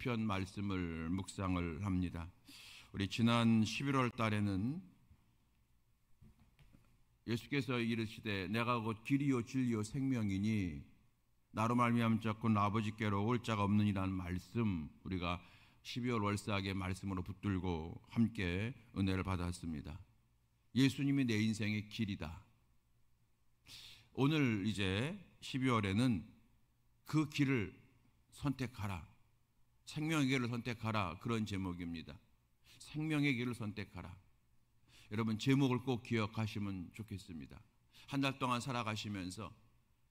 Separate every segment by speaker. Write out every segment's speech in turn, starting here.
Speaker 1: 시편 말씀을 묵상을 합니다. 우리 지난 11월 달에는 예수께서 이르시되 내가 곧 길이요 진리요 생명이니 나로 말미암지 않고는 아버지께로 올 자가 없느니라는 말씀, 우리가 12월 월삭의 말씀으로 붙들고 함께 은혜를 받았습니다. 예수님이 내 인생의 길이다. 오늘 이제 12월에는 그 길을 선택하라, 생명의 길을 선택하라, 그런 제목입니다. 생명의 길을 선택하라. 여러분, 제목을 꼭 기억하시면 좋겠습니다. 한 달 동안 살아가시면서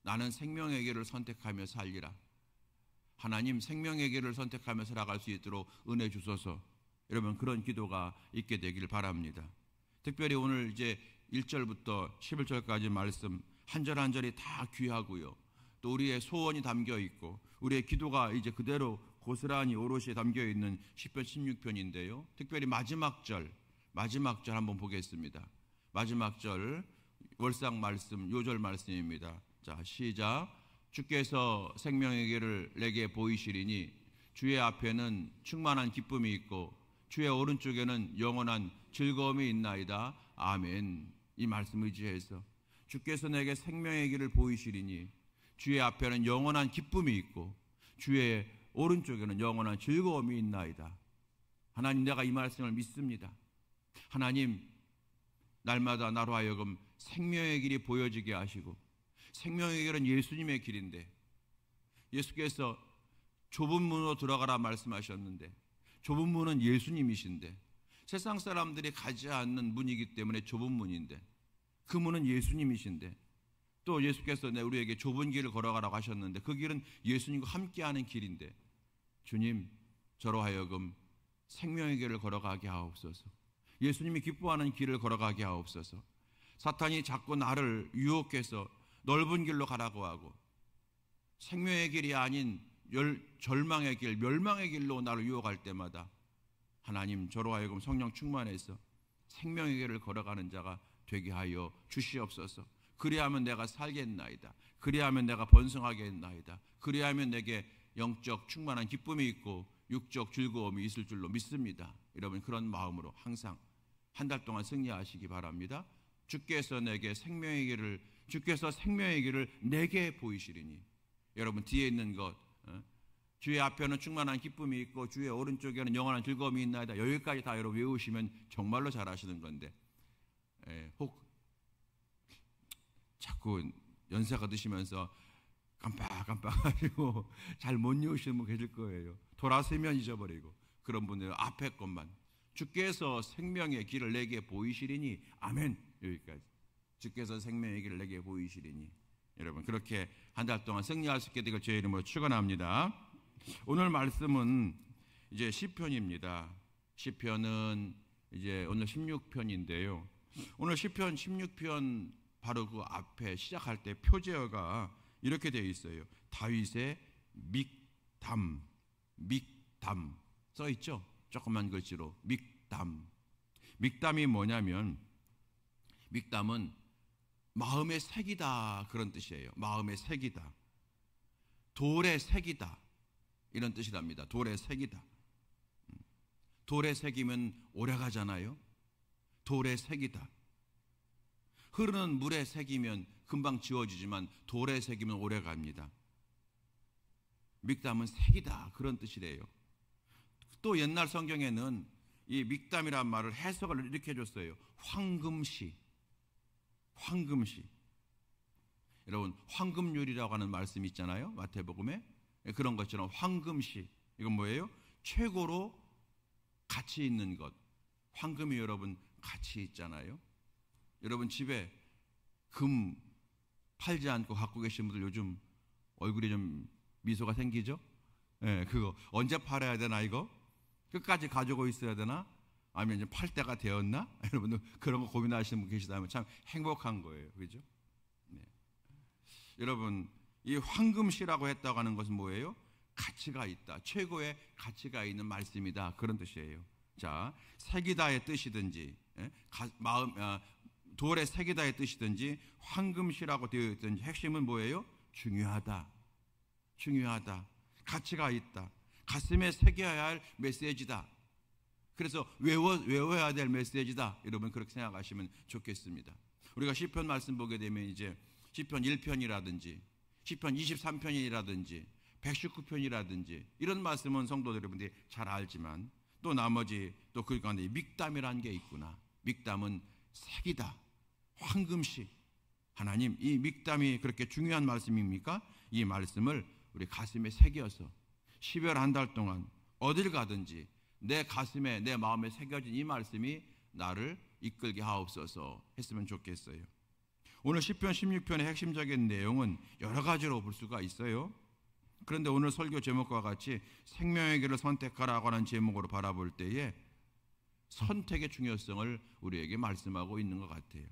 Speaker 1: 나는 생명의 길을 선택하며 살리라, 하나님 생명의 길을 선택하며 살아갈 수 있도록 은혜 주소서. 여러분, 그런 기도가 있게 되길 바랍니다. 특별히 오늘 이제 1절부터 11절까지 말씀 한 절 한 절이 다 귀하고요, 또 우리의 소원이 담겨 있고 우리의 기도가 이제 그대로 고스란히 오롯이 담겨 있는 시편 16편인데요. 특별히 마지막 절 한번 보겠습니다. 마지막 절 월삭 말씀, 요절 말씀입니다. 자, 시작. 주께서 생명의 길을 내게 보이시리니 주의 앞에는 충만한 기쁨이 있고 주의 오른쪽에는 영원한 즐거움이 있나이다. 아멘. 이 말씀 의지해서 주께서 내게 생명의 길을 보이시리니 주의 앞에는 영원한 기쁨이 있고 주의 오른쪽에는 영원한 즐거움이 있나이다. 하나님, 내가 이 말씀을 믿습니다. 하나님, 날마다 나로 하여금 생명의 길이 보여지게 하시고, 생명의 길은 예수님의 길인데, 예수께서 좁은 문으로 들어가라 말씀하셨는데 좁은 문은 예수님이신데, 세상 사람들이 가지 않는 문이기 때문에 좁은 문인데 그 문은 예수님이신데, 또 예수께서 우리에게 좁은 길을 걸어가라고 하셨는데 그 길은 예수님과 함께하는 길인데, 주님, 저로 하여금 생명의 길을 걸어가게 하옵소서. 예수님이 기뻐하는 길을 걸어가게 하옵소서. 사탄이 자꾸 나를 유혹해서 넓은 길로 가라고 하고 생명의 길이 아닌 절망의 길, 멸망의 길로 나를 유혹할 때마다 하나님, 저로 하여금 성령 충만해서 생명의 길을 걸어가는 자가 되게 하여 주시옵소서. 그리하면 내가 살겠나이다. 그리하면 내가 번성하겠나이다. 그리하면 내게 영적 충만한 기쁨이 있고 육적 즐거움이 있을 줄로 믿습니다. 여러분, 그런 마음으로 항상 한 달 동안 승리하시기 바랍니다. 주께서 생명의 길을 내게 보이시리니, 여러분, 뒤에 있는 것, 주의 앞에는 충만한 기쁨이 있고 주의 오른쪽에는 영원한 즐거움이 있나이다. 여기까지 다 여러분 외우시면 정말로 잘하시는 건데, 혹 자꾸 연세가 드시면서 깜빡깜빡하시고 잘 못 외우시는 분 계실 거예요. 돌아서면 잊어버리고. 그런 분들은 앞에 것만, 주께서 생명의 길을 내게 보이시리니, 아멘. 여기까지. 주께서 생명의 길을 내게 보이시리니. 여러분, 그렇게 한 달 동안 승리할 수 있게 되길 주의 이름으로 축원합니다. 오늘 말씀은 이제 시편입니다. 시편은 이제 오늘 16편인데요. 오늘 시편 16편 바로 그 앞에 시작할 때 표제어가 이렇게 되어 있어요. 다윗의 믹담 써 있죠. 조그만 글씨로 믹담. 믹담이 뭐냐면, 믹담은 마음의 색이다, 그런 뜻이에요. 마음의 색이다, 돌의 색이다, 이런 뜻이랍니다. 돌의 색이다. 돌의 색이면 오래 가잖아요. 돌의 색이다. 흐르는 물의 색이면 금방 지워지지만 돌의 색이면 오래 갑니다. 믹담은 색이다, 그런 뜻이래요. 또 옛날 성경에는 이 믹담이란 말을 해석을 이렇게 해줬어요. 황금시. 여러분, 황금률이라고 하는 말씀이 있잖아요. 마태복음에. 그런 것처럼 황금시, 이건 뭐예요? 최고로 가치 있는 것. 황금이 여러분 가치 있잖아요. 여러분, 집에 금 팔지 않고 갖고 계신 분들 요즘 얼굴이 좀 미소가 생기죠? 그거 언제 팔아야 되나, 이거? 끝까지 가지고 있어야 되나? 아니면 이제 팔 때가 되었나? 여러분들 그런 거 고민하시는 분 계시다면 참 행복한 거예요. 그죠? 네. 여러분, 이 황금시라고 했다고 하는 것은 뭐예요? 가치가 있다. 최고의 가치가 있는 말씀이다. 그런 뜻이에요. 자, 색이다의 뜻이든지, 돌의 색이다의 뜻이든지, 황금시라고 되어 있든지, 핵심은 뭐예요? 중요하다. 가치가 있다. 가슴에 새겨야 할 메시지다. 그래서 외워야 될 메시지다. 여러분 그렇게 생각하시면 좋겠습니다. 우리가 시편 말씀 보게 되면 이제 시편 1편이라든지 시편 23편이라든지 119편이라든지 이런 말씀은 성도 여러분들이 잘 알지만 또 나머지 또 그 가운데 믹담이라는 게 있구나. 믹담은 색이다. 황금시. 하나님 이 믹담이 그렇게 중요한 말씀입니까? 이 말씀을 우리 가슴에 새겨서 12월 한 달 동안 어딜 가든지 내 가슴에 내 마음에 새겨진 이 말씀이 나를 이끌게 하옵소서 했으면 좋겠어요. 오늘 시편 16편의 핵심적인 내용은 여러 가지로 볼 수가 있어요. 그런데 오늘 설교 제목과 같이 생명의 길을 선택하라고 하는 제목으로 바라볼 때에 선택의 중요성을 우리에게 말씀하고 있는 것 같아요.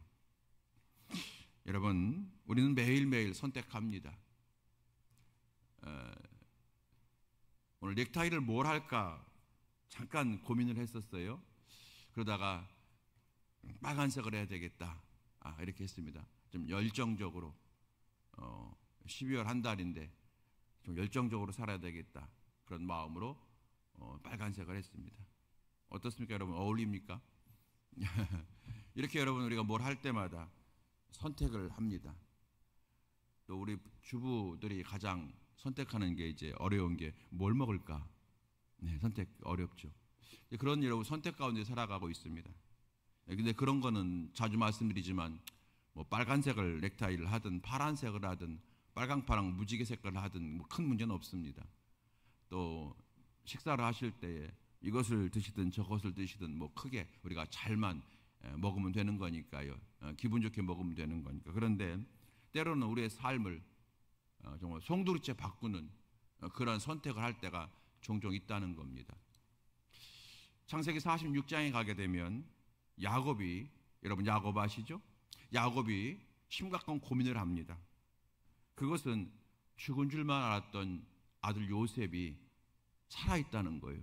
Speaker 1: 여러분 우리는 매일매일 선택합니다. 오늘 넥타이를 뭘 할까 잠깐 고민을 했었어요. 그러다가 빨간색을 해야 되겠다 이렇게 했습니다. 좀 열정적으로 12월 한 달인데 좀 열정적으로 살아야 되겠다 그런 마음으로 빨간색을 했습니다. 어떻습니까 여러분? 어울립니까? 이렇게 여러분 우리가 뭘 할 때마다 선택을 합니다. 또 우리 주부들이 가장 선택하는 게 이제 어려운 게 뭘 먹을까? 네, 선택 어렵죠. 그런 여러분 선택 가운데 살아가고 있습니다. 근데 그런 거는 자주 말씀드리지만 뭐 빨간색을 넥타이를 하든 파란색을 하든 빨강파랑 무지개 색깔을 하든 뭐 큰 문제는 없습니다. 또 식사를 하실 때에 이것을 드시든 저것을 드시든 뭐 크게 우리가 잘만 먹으면 되는 거니까요. 기분 좋게 먹으면 되는 거니까. 그런데 때로는 우리의 삶을 정말 송두리째 바꾸는 그런 선택을 할 때가 종종 있다는 겁니다. 창세기 46장에 가게 되면 야곱이, 여러분 야곱 아시죠? 야곱이 심각한 고민을 합니다. 그것은 죽은 줄만 알았던 아들 요셉이 살아있다는 거예요.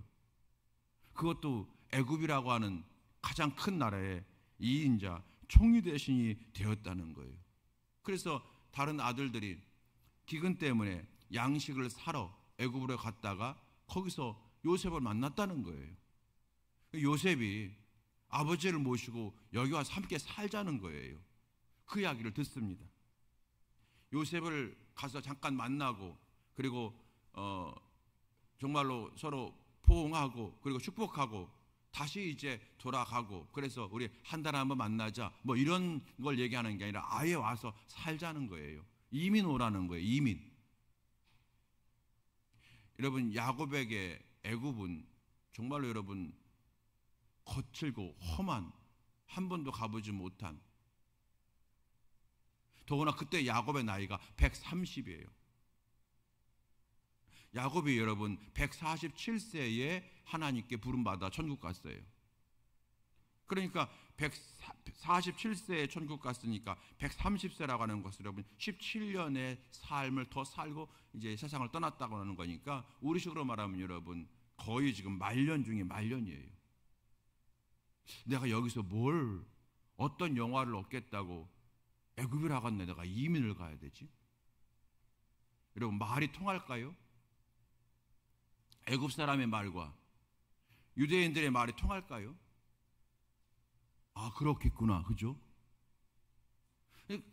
Speaker 1: 그것도 애굽이라고 하는 가장 큰 나라의 2인자 총리 대신이 되었다는 거예요. 그래서 다른 아들들이 기근 때문에 양식을 사러 애굽으로 갔다가 거기서 요셉을 만났다는 거예요. 요셉이 아버지를 모시고 여기 와서 함께 살자는 거예요. 그 이야기를 듣습니다. 요셉을 가서 잠깐 만나고 그리고 정말로 서로 포옹하고 그리고 축복하고 다시 이제 돌아가고 그래서 우리 한 달에 한번 만나자 뭐 이런 걸 얘기하는 게 아니라 아예 와서 살자는 거예요. 이민 오라는 거예요. 이민. 여러분 야곱에게 애굽은 정말로 여러분 거칠고 험한 한 번도 가보지 못한 더구나 그때 야곱의 나이가 130이에요. 야곱이 여러분 147세에 하나님께 부름받아 천국 갔어요. 그러니까 147세에 천국 갔으니까 130세라고 하는 것은 여러분 17년의 삶을 더 살고 이제 세상을 떠났다고 하는 거니까 우리식으로 말하면 여러분 거의 지금 말년 중에 말년이에요. 내가 여기서 어떤 영화를 얻겠다고 애굽이라고 하는데 내가 이민을 가야 되지? 여러분 말이 통할까요? 애굽 사람의 말과 유대인들의 말이 통할까요? 아 그렇겠구나, 그죠?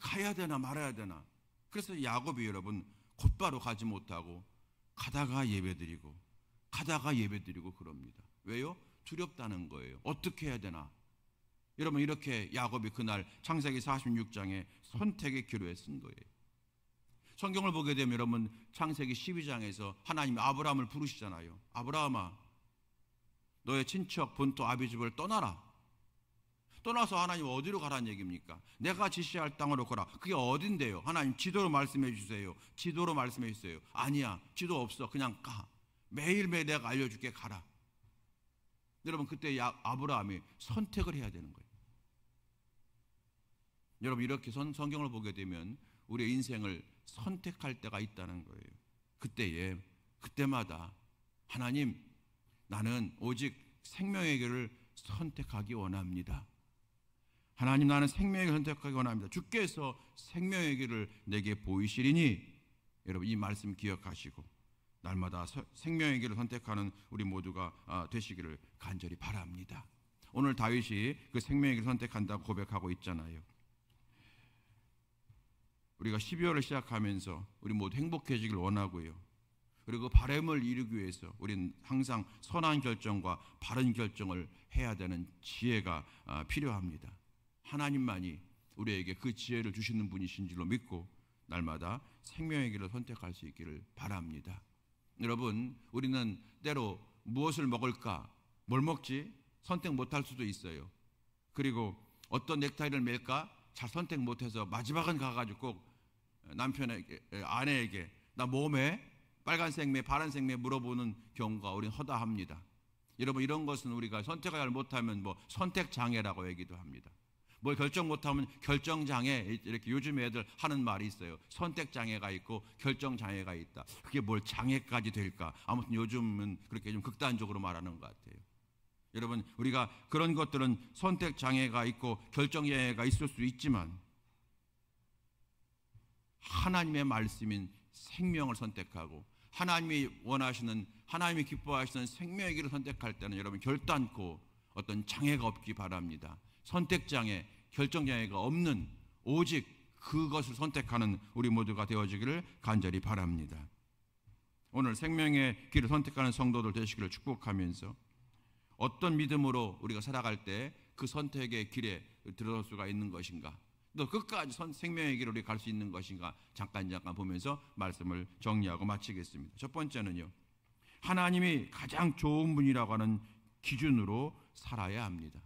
Speaker 1: 가야 되나 말아야 되나. 그래서 야곱이 여러분 곧바로 가지 못하고 가다가 예배드리고 가다가 예배드리고 그럽니다. 왜요? 두렵다는 거예요. 어떻게 해야 되나. 여러분 이렇게 야곱이 그날 창세기 46장에 선택의 기로에 쓴 거예요. 성경을 보게 되면 여러분 창세기 12장에서 하나님이 아브라함을 부르시잖아요. 아브라함아 너의 친척 본토 아비집을 떠나라. 떠나서 하나님 어디로 가라는 얘기입니까? 내가 지시할 땅으로 가라. 그게 어딘데요? 하나님 지도로 말씀해 주세요. 지도로 말씀해 주세요. 아니야 지도 없어. 그냥 가. 매일매일 내가 알려줄게. 가라. 여러분 그때 아브라함이 선택을 해야 되는 거예요. 여러분 이렇게 성경을 보게 되면 우리의 인생을 선택할 때가 있다는 거예요. 그때마다 하나님 나는 오직 생명의 길을 선택하기 원합니다. 하나님 나는 생명의 길을 선택하기 원합니다. 주께서 생명의 길을 내게 보이시리니 여러분 이 말씀 기억하시고 날마다 생명의 길을 선택하는 우리 모두가 되시기를 간절히 바랍니다. 오늘 다윗이 그 생명의 길을 선택한다고 고백하고 있잖아요. 우리가 12월을 시작하면서 우리 모두 행복해지길 원하고요. 그리고 바람을 이루기 위해서 우리는 항상 선한 결정과 바른 결정을 해야 되는 지혜가 필요합니다. 하나님만이 우리에게 그 지혜를 주시는 분이신 줄로 믿고 날마다 생명의 길을 선택할 수 있기를 바랍니다. 여러분, 우리는 때로 무엇을 먹을까, 뭘 먹지 선택 못할 수도 있어요. 그리고 어떤 넥타이를 맬까 잘 선택 못해서 마지막은 가가지고 꼭 남편에게, 아내에게 나 뭐 매? 빨간색 매, 파란색 매 물어보는 경우가 우리는 허다합니다. 여러분, 이런 것은 우리가 선택을 잘 못하면 선택 장애라고 얘기도 합니다. 뭘 결정 못하면 결정 장애, 이렇게 요즘 애들 하는 말이 있어요. 선택 장애가 있고 결정 장애가 있다. 그게 뭘 장애까지 될까? 아무튼 요즘은 그렇게 좀 극단적으로 말하는 것 같아요. 여러분, 우리가 그런 것들은 선택 장애가 있고 결정 장애가 있을 수 있지만 하나님의 말씀인 생명을 선택하고 하나님이 원하시는, 하나님이 기뻐하시는 생명의 길을 선택할 때는 여러분 결단코 어떤 장애가 없기 바랍니다. 선택장애, 결정장애가 없는 오직 그것을 선택하는 우리 모두가 되어지기를 간절히 바랍니다. 오늘 생명의 길을 선택하는 성도들 되시기를 축복하면서 어떤 믿음으로 우리가 살아갈 때 그 선택의 길에 들어설 수가 있는 것인가, 또 끝까지 생명의 길을 우리 갈 수 있는 것인가 잠깐 보면서 말씀을 정리하고 마치겠습니다. 첫 번째는요, 하나님이 가장 좋은 분이라고 하는 기준으로 살아야 합니다.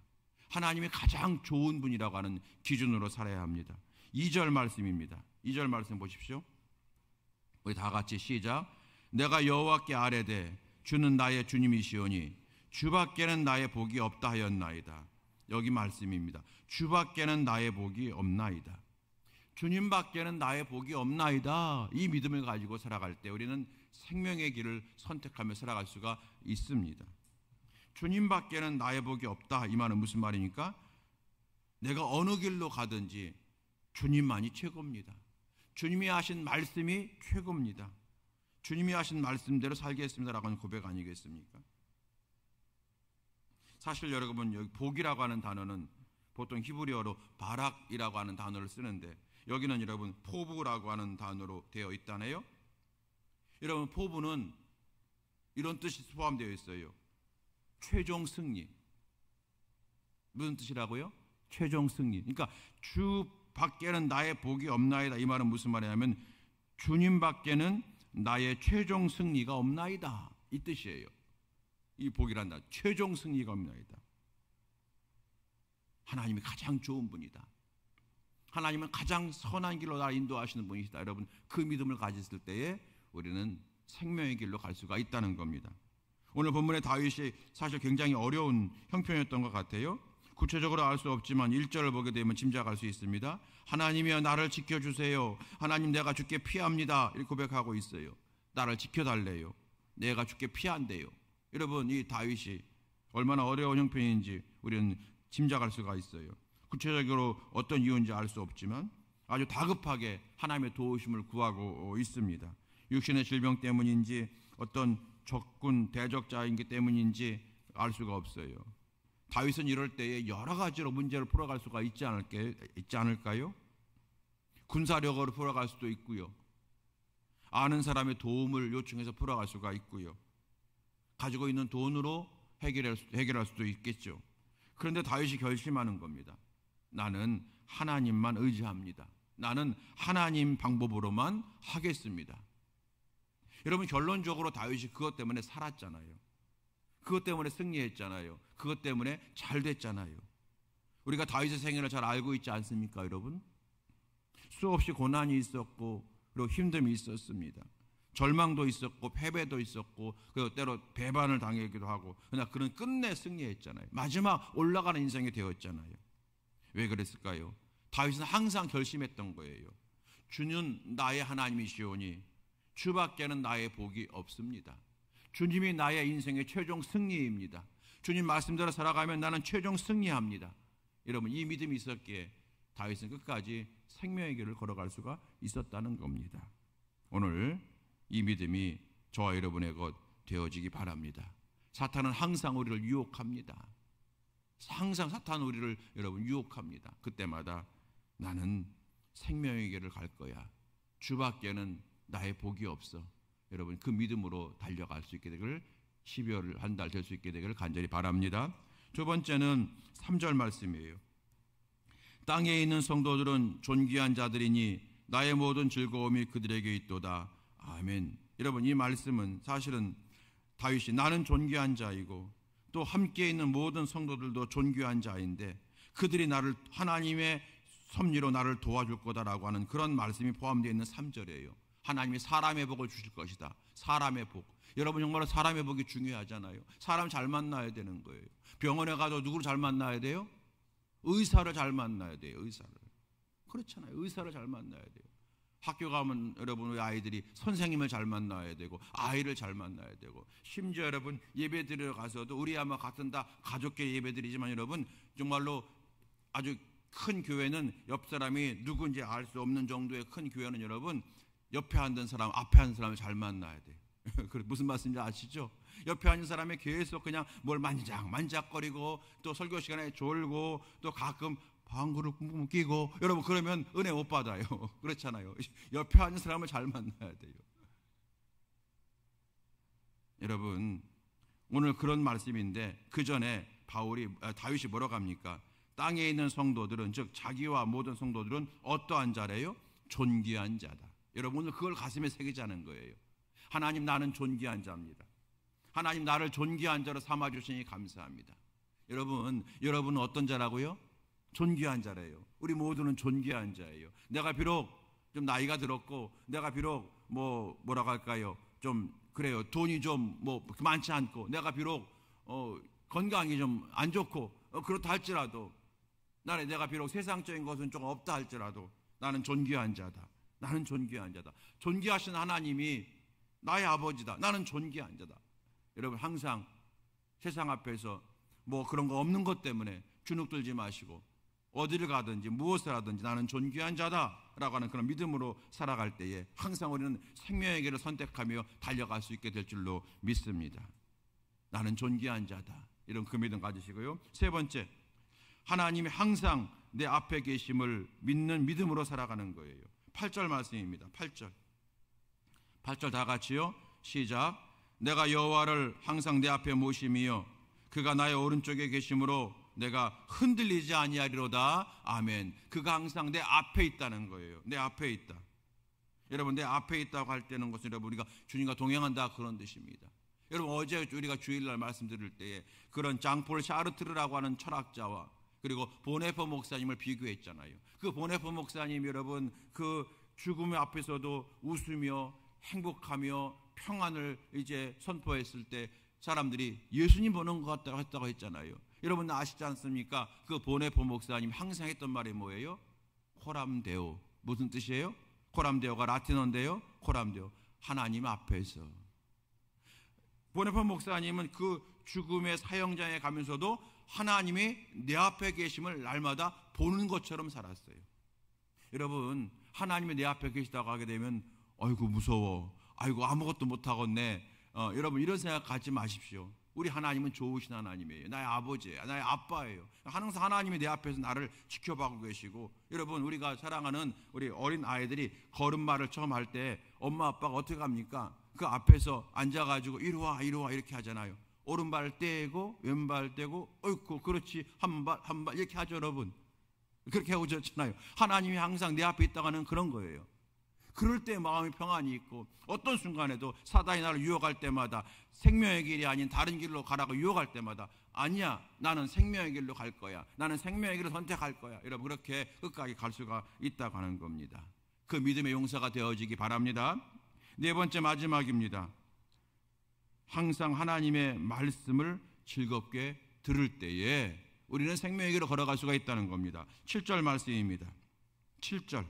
Speaker 1: 하나님이 가장 좋은 분이라고 하는 기준으로 살아야 합니다. 2절 말씀입니다. 2절 말씀 보십시오. 우리 다 같이 시작. 내가 여호와께 아뢰되 주는 나의 주님이시오니 주밖에는 나의 복이 없다 하였나이다. 여기 말씀입니다. 주밖에는 나의 복이 없나이다. 주님밖에는 나의 복이 없나이다. 이 믿음을 가지고 살아갈 때 우리는 생명의 길을 선택하며 살아갈 수가 있습니다. 주님밖에는 나의 복이 없다. 이 말은 무슨 말입니까? 내가 어느 길로 가든지 주님만이 최고입니다. 주님이 하신 말씀이 최고입니다. 주님이 하신 말씀대로 살겠습니다라고 하는 고백 아니겠습니까? 사실 여러분, 여기 복이라고 하는 단어는 보통 히브리어로 바락이라고 하는 단어를 쓰는데 여기는 여러분 포부라고 하는 단어로 되어 있다네요. 여러분, 포부는 이런 뜻이 포함되어 있어요. 최종 승리. 무슨 뜻이라고요? 최종 승리. 그러니까 주 밖에는 나의 복이 없나이다. 이 말은 무슨 말이냐면 주님 밖에는 나의 최종 승리가 없나이다. 이 뜻이에요. 이 복이란다. 최종 승리가 없나이다. 하나님이 가장 좋은 분이다. 하나님은 가장 선한 길로 나를 인도하시는 분이시다. 여러분, 그 믿음을 가졌을 때에 우리는 생명의 길로 갈 수가 있다는 겁니다. 오늘 본문의 다윗이 사실 굉장히 어려운 형편이었던 것 같아요. 구체적으로 알 수 없지만 1절을 보게 되면 짐작할 수 있습니다. 하나님이여 나를 지켜주세요. 하나님, 내가 주께 피합니다. 이렇게 고백하고 있어요. 나를 지켜달래요. 내가 주께 피한대요. 여러분, 이 다윗이 얼마나 어려운 형편인지 우리는 짐작할 수가 있어요. 구체적으로 어떤 이유인지 알 수 없지만 아주 다급하게 하나님의 도우심을 구하고 있습니다. 육신의 질병 때문인지 어떤 적군 대적자인기 때문인지 알 수가 없어요. 다윗은 이럴 때에 여러 가지로 문제를 풀어갈 수가 있지 않을까요? 군사력으로 풀어갈 수도 있고요. 아는 사람의 도움을 요청해서 풀어갈 수가 있고요. 가지고 있는 돈으로 해결할 수도 있겠죠. 그런데 다윗이 결심하는 겁니다. 나는 하나님만 의지합니다. 나는 하나님 방법으로만 하겠습니다. 여러분, 결론적으로 다윗이 그것 때문에 살았잖아요. 그것 때문에 승리했잖아요. 그것 때문에 잘 됐잖아요. 우리가 다윗의 생애를 잘 알고 있지 않습니까, 여러분? 수없이 고난이 있었고 그리고 힘듦이 있었습니다. 절망도 있었고 패배도 있었고 그리고 때로 배반을 당하기도 하고, 그러나 그는 끝내 승리했잖아요. 마지막 올라가는 인생이 되었잖아요. 왜 그랬을까요? 다윗은 항상 결심했던 거예요. 주는 나의 하나님이시오니 주밖에는 나의 복이 없습니다. 주님이 나의 인생의 최종 승리입니다. 주님 말씀대로 살아가면 나는 최종 승리합니다. 여러분, 이 믿음이 있었기에 다윗은 끝까지 생명의 길을 걸어갈 수가 있었다는 겁니다. 오늘 이 믿음이 저와 여러분의 것 되어지기 바랍니다. 사탄은 항상 우리를 유혹합니다. 항상 사탄은 우리를 여러분 유혹합니다. 그때마다 나는 생명의 길을 갈 거야. 주밖에는 나의 복이 없어. 여러분 그 믿음으로 달려갈 수 있게 되기를 12월 한 달 될 수 있게 되기를 간절히 바랍니다. 두 번째는 3절 말씀이에요. 땅에 있는 성도들은 존귀한 자들이니 나의 모든 즐거움이 그들에게 있도다. 아멘. 여러분 이 말씀은 사실은 다윗이 나는 존귀한 자이고 또 함께 있는 모든 성도들도 존귀한 자인데 그들이 나를 하나님의 섭리로 나를 도와줄 거다라고 하는 그런 말씀이 포함되어 있는 3절이에요. 하나님이 사람의 복을 주실 것이다. 사람의 복. 여러분 정말로 사람의 복이 중요하잖아요. 사람 잘 만나야 되는 거예요. 병원에 가도 누구를 잘 만나야 돼요? 의사를 잘 만나야 돼요. 의사를. 그렇잖아요. 의사를 잘 만나야 돼요. 학교 가면 여러분 우리 아이들이 선생님을 잘 만나야 되고 아이를 잘 만나야 되고 심지어 여러분 예배 드리러 가서도 우리 아마 같은 다 가족계 예배 드리지만 여러분 정말로 아주 큰 교회는 옆 사람이 누군지 알 수 없는 정도의 큰 교회는 여러분 옆에 앉은 사람 앞에 앉은 사람을 잘 만나야 돼요. 무슨 말씀인지 아시죠? 옆에 앉은 사람이 계속 그냥 뭘 만작거리고 또 설교 시간에 졸고 또 가끔 방구를 뿜뿜 끼고 여러분 그러면 은혜 못 받아요. 그렇잖아요. 옆에 앉은 사람을 잘 만나야 돼요. 여러분 오늘 그런 말씀인데 그 전에 다윗이 뭐라고 합니까? 땅에 있는 성도들은 즉 자기와 모든 성도들은 어떠한 자래요? 존귀한 자다. 여러분 오늘 그걸 가슴에 새기자는 거예요. 하나님 나는 존귀한 자입니다. 하나님 나를 존귀한 자로 삼아주시니 감사합니다. 여러분은 어떤 자라고요? 존귀한 자래요. 우리 모두는 존귀한 자예요. 내가 비록 좀 나이가 들었고 내가 비록 뭐라고 할까요? 좀 그래요. 돈이 좀 많지 않고 내가 비록 건강이 좀 안 좋고 그렇다 할지라도 내가 비록 세상적인 것은 좀 없다 할지라도 나는 존귀한 자다. 나는 존귀한 자다. 존귀하신 하나님이 나의 아버지다. 나는 존귀한 자다. 여러분 항상 세상 앞에서 그런 거 없는 것 때문에 주눅 들지 마시고 어디를 가든지 무엇을 하든지 나는 존귀한 자다라고 하는 그런 믿음으로 살아갈 때에 항상 우리는 생명의 길을 선택하며 달려갈 수 있게 될 줄로 믿습니다. 나는 존귀한 자다. 이런 그 믿음 가지시고요. 세 번째, 하나님이 항상 내 앞에 계심을 믿는 믿음으로 살아가는 거예요. 8절 말씀입니다. 8절 다 같이요. 시작. 내가 여호와를 항상 내 앞에 모심이요 그가 나의 오른쪽에 계심으로 내가 흔들리지 아니하리로다. 아멘. 그가 항상 내 앞에 있다는 거예요. 내 앞에 있다. 여러분 내 앞에 있다고 할 때는 것은 여러분 우리가 주님과 동행한다 그런 뜻입니다. 여러분 어제 우리가 주일날 말씀드릴 때에 그런 장폴 샤르트르라고 하는 철학자와 그리고 보네퍼 목사님을 비교했잖아요. 그 보네퍼 목사님 여러분 그 죽음의 앞에서도 웃으며 행복하며 평안을 이제 선포했을 때 사람들이 예수님 보는 것 같다고 했다고 했잖아요. 여러분 아시지 않습니까? 그 보네퍼 목사님 항상 했던 말이 뭐예요? 코람데오. 무슨 뜻이에요? 코람데오가 라틴어인데요. 코람데오. 하나님 앞에서. 보네퍼 목사님은 그 죽음의 사형장에 가면서도 하나님이 내 앞에 계심을 날마다 보는 것처럼 살았어요. 여러분 하나님이 내 앞에 계시다고 하게 되면 아이고 무서워. 아이고 아무것도 못하겠네. 여러분 이런 생각 갖지 마십시오. 우리 하나님은 좋으신 하나님이에요. 나의 아버지예요. 나의 아빠예요. 항상 하나님이 내 앞에서 나를 지켜봐고 계시고 여러분 우리가 사랑하는 우리 어린 아이들이 걸음마를 처음 할 때 엄마 아빠가 어떻게 합니까? 그 앞에서 앉아가지고 이리 와 이렇게 하잖아요. 오른발 떼고 왼발 떼고 어이구 그렇지 한 발 이렇게 하죠. 여러분 그렇게 하고 졌잖아요. 하나님이 항상 내 앞에 있다고 하는 그런 거예요. 그럴 때 마음이 평안이 있고 어떤 순간에도 사단이 나를 유혹할 때마다 생명의 길이 아닌 다른 길로 가라고 유혹할 때마다 아니야 나는 생명의 길로 갈 거야. 나는 생명의 길을 선택할 거야. 여러분 그렇게 끝까지 갈 수가 있다고 하는 겁니다. 그 믿음의 용사가 되어지기 바랍니다. 네 번째 마지막입니다. 항상 하나님의 말씀을 즐겁게 들을 때에 우리는 생명의 길로 걸어갈 수가 있다는 겁니다. 7절 말씀입니다. 7절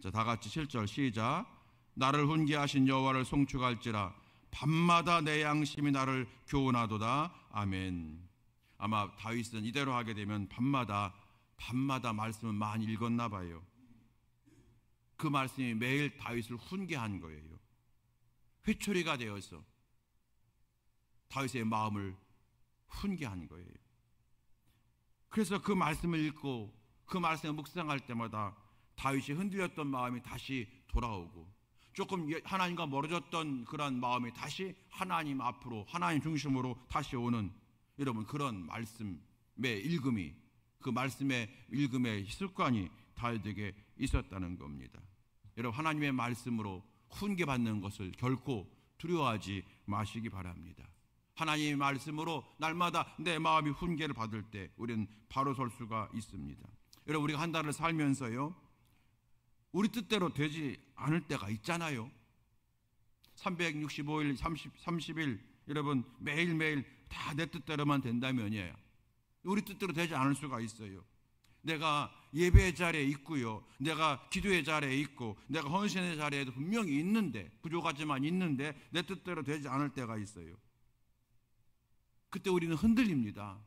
Speaker 1: 자, 다 같이 7절 시작. 나를 훈계하신 여호와를 송축할지라 밤마다 내 양심이 나를 교훈하도다. 아멘. 아마 다윗은 이대로 하게 되면 밤마다 말씀을 많이 읽었나 봐요. 그 말씀이 매일 다윗을 훈계한 거예요. 회초리가 되어서 다윗의 마음을 훈계한 거예요. 그래서 그 말씀을 읽고 그 말씀을 묵상할 때마다 다윗이 흔들렸던 마음이 다시 돌아오고, 조금 하나님과 멀어졌던 그런 마음이 다시 하나님 앞으로, 하나님 중심으로 다시 오는, 여러분, 그런 말씀의 읽음이, 그 말씀의 읽음의 습관이 다윗에게 있었다는 겁니다. 여러분, 하나님의 말씀으로 훈계받는 것을 결코 두려워하지 마시기 바랍니다. 하나님의 말씀으로 날마다 내 마음이 훈계를 받을 때 우리는 바로 설 수가 있습니다. 여러분, 우리가 한 달을 살면서요, 우리 뜻대로 되지 않을 때가 있잖아요. 365일, 30일, 여러분, 매일매일 다 내 뜻대로만 된다면요, 우리 뜻대로 되지 않을 수가 있어요. 내가 예배의 자리에 있고요, 내가 기도의 자리에 있고, 내가 헌신의 자리에도 분명히 있는데, 부족하지만 있는데 내 뜻대로 되지 않을 때가 있어요. 그때 우리는 흔들립니다.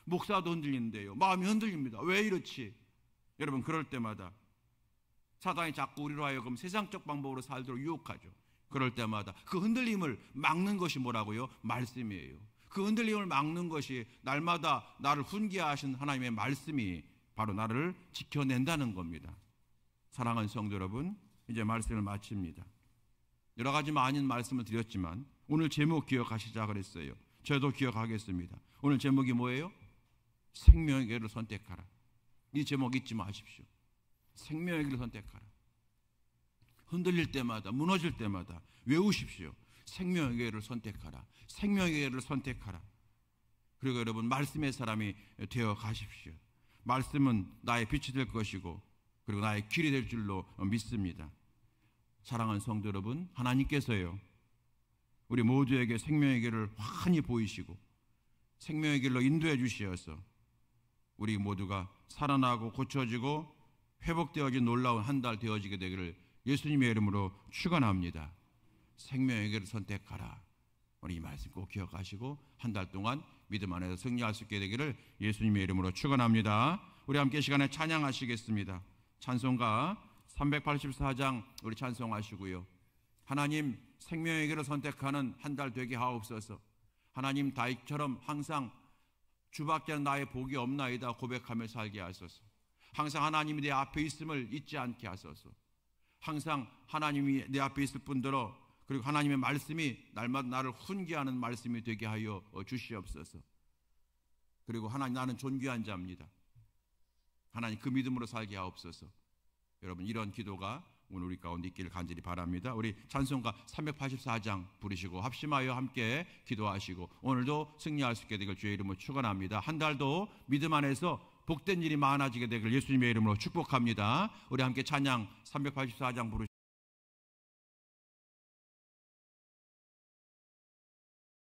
Speaker 1: 목사도 흔들리는데요, 마음이 흔들립니다. 왜 이렇지? 여러분, 그럴 때마다 사단이 자꾸 우리로 하여금 세상적 방법으로 살도록 유혹하죠. 그럴 때마다 그 흔들림을 막는 것이 뭐라고요? 말씀이에요. 그 흔들림을 막는 것이 날마다 나를 훈계하신 하나님의 말씀이 바로 나를 지켜낸다는 겁니다. 사랑하는 성도 여러분, 이제 말씀을 마칩니다. 여러 가지 많은 말씀을 드렸지만 오늘 제목 기억하시자 그랬어요. 저도 기억하겠습니다. 오늘 제목이 뭐예요? 생명의 길을 선택하라. 이 제목 잊지 마십시오. 생명의 길을 선택하라. 흔들릴 때마다, 무너질 때마다 외우십시오. 생명의 길을 선택하라. 생명의 길을 선택하라. 그리고 여러분, 말씀의 사람이 되어 가십시오. 말씀은 나의 빛이 될 것이고, 그리고 나의 길이 될 줄로 믿습니다. 사랑하는 성도 여러분, 하나님께서요, 우리 모두에게 생명의 길을 환히 보이시고 생명의 길로 인도해 주시어서 우리 모두가 살아나고 고쳐지고 회복되어진 놀라운 한 달 되어지게 되기를 예수님의 이름으로 축원합니다. 생명의 길을 선택하라. 우리 이 말씀 꼭 기억하시고 한 달 동안 믿음 안에서 승리할 수 있게 되기를 예수님의 이름으로 축원합니다. 우리 함께 시간에 찬양하시겠습니다. 찬송가 384장 우리 찬송하시고요. 하나님, 생명의 길을 선택하는 한 달 되게 하옵소서. 하나님, 다윗처럼 항상 주밖에 나의 복이 없나이다 고백하며 살게 하소서. 항상 하나님이 내 앞에 있음을 잊지 않게 하소서. 항상 하나님이 내 앞에 있을 뿐더러, 그리고 하나님의 말씀이 날마다 나를 훈계하는 말씀이 되게 하여 주시옵소서. 그리고 하나님, 나는 존귀한 자입니다. 하나님, 그 믿음으로 살게 하옵소서. 여러분, 이런 기도가 오늘 우리 가운데 있기를 간절히 바랍니다. 우리 찬송가 384장 부르시고 합심하여 함께 기도하시고 오늘도 승리할 수 있게 되길 주의 이름으로 축원합니다. 한 달도 믿음 안에서 복된 일이 많아지게 되길 예수님의 이름으로 축복합니다. 우리 함께 찬양 384장 부르시고